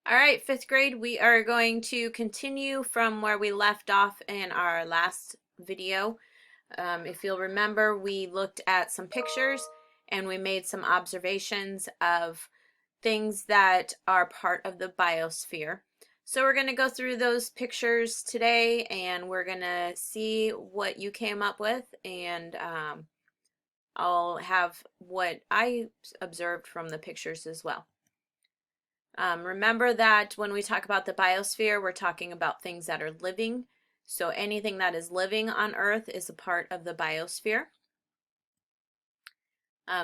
All right, fifth grade, we are going to continue from where we left off in our last video. If you'll remember, we looked at some pictures and we made some observations of things that are part of the biosphere. So we're going to go through those pictures today and we're going to see what you came up with, and I'll have what I observed from the pictures as well. Remember that when we talk about the biosphere, we're talking about things that are living. So anything that is living on Earth is a part of the biosphere.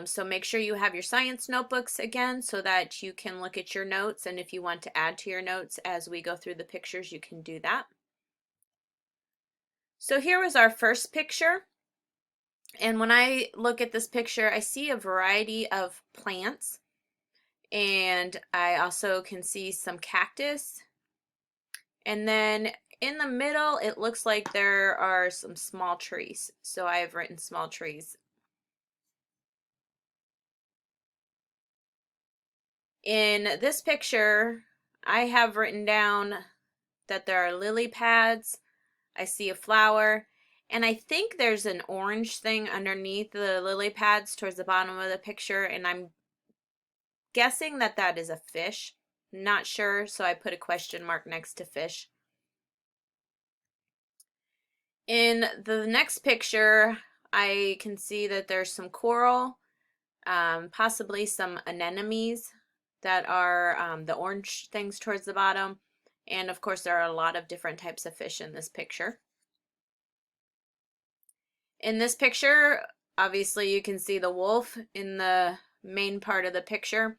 So make sure you have your science notebooks again so that you can look at your notes, and if you want to add to your notes as we go through the pictures, you can do that. So here was our first picture, and when I look at this picture, I see a variety of plants, and I also can see some cactus. And then in the middle, it looks like there are some small trees. So I have written small trees. In this picture, I have written down that there are lily pads. I see a flower, and I think there's an orange thing underneath the lily pads towards the bottom of the picture, and I'm guessing that that is a fish. Not sure, so I put a question mark next to fish. In the next picture, I can see that there's some coral, possibly some anemones that are the orange things towards the bottom. And of course, there are a lot of different types of fish in this picture. In this picture, obviously you can see the wolf in the main part of the picture.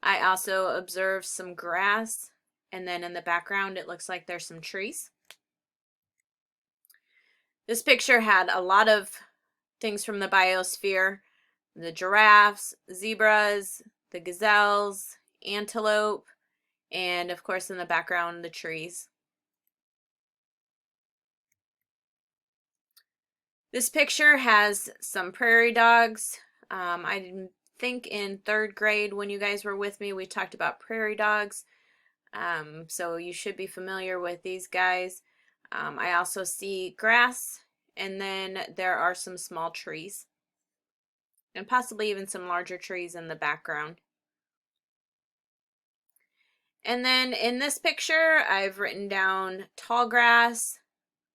I also observed some grass, and then in the background it looks like there's some trees. This picture had a lot of things from the biosphere: the giraffes, zebras, the gazelles, antelope, and of course in the background the trees. This picture has some prairie dogs. I think in third grade when you guys were with me, we talked about prairie dogs. So you should be familiar with these guys. I also see grass, and then there are some small trees, and possibly even some larger trees in the background. And then in this picture, I've written down tall grass,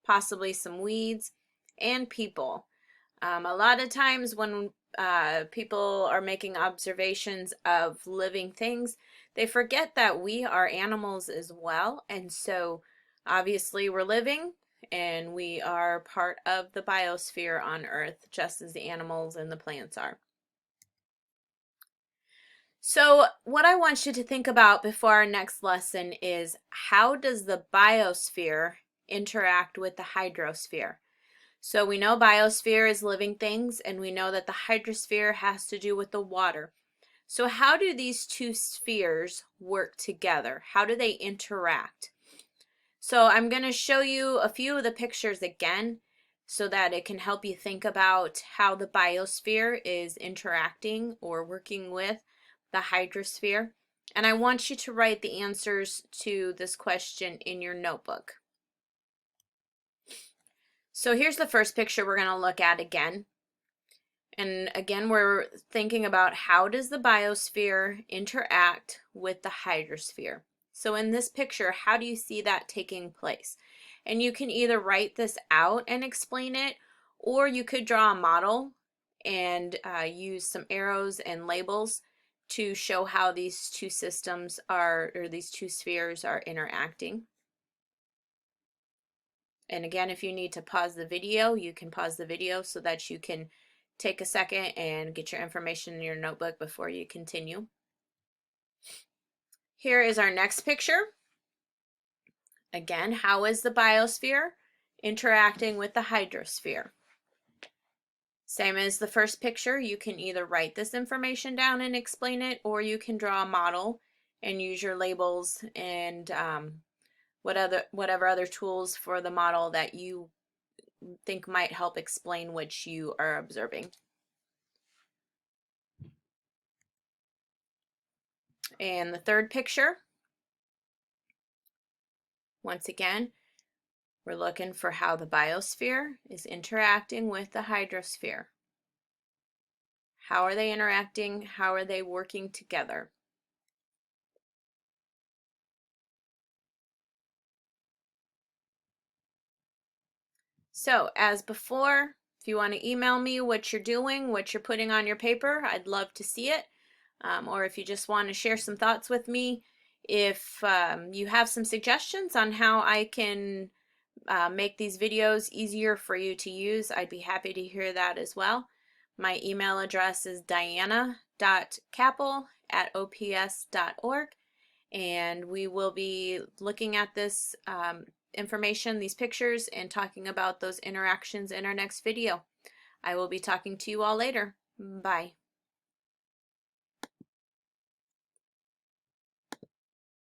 possibly some weeds, and people. A lot of times when people are making observations of living things, they forget that we are animals as well. And so obviously we're living and we are part of the biosphere on Earth, just as the animals and the plants are. So what I want you to think about before our next lesson is, how does the biosphere interact with the hydrosphere? So we know biosphere is living things, and we know that the hydrosphere has to do with the water. So how do these two spheres work together? How do they interact? So I'm going to show you a few of the pictures again so that it can help you think about how the biosphere is interacting or working with the hydrosphere. And I want you to write the answers to this question in your notebook. So here's the first picture we're going to look at again. And again, we're thinking about, how does the biosphere interact with the hydrosphere? So in this picture, how do you see that taking place? And you can either write this out and explain it, or you could draw a model and use some arrows and labels to show how these two systems are, or these two spheres are interacting. And again, if you need to pause the video, you can pause the video so that you can take a second and get your information in your notebook before you continue. Here is our next picture. Again, how is the biosphere interacting with the hydrosphere? Same as the first picture, you can either write this information down and explain it, or you can draw a model and use your labels and whatever other tools for the model that you think might help explain what you are observing. And the third picture, Once again, we're looking for how the biosphere is interacting with the hydrosphere. How are they interacting? How are they working together? So, as before, if you want to email me what you're doing, what you're putting on your paper, I'd love to see it. Or if you just want to share some thoughts with me, if you have some suggestions on how I can make these videos easier for you to use, I'd be happy to hear that as well. My email address is diana.capel@ops.org, and we will be looking at this information, these pictures, and talking about those interactions in our next video. I will be talking to you all later. Bye.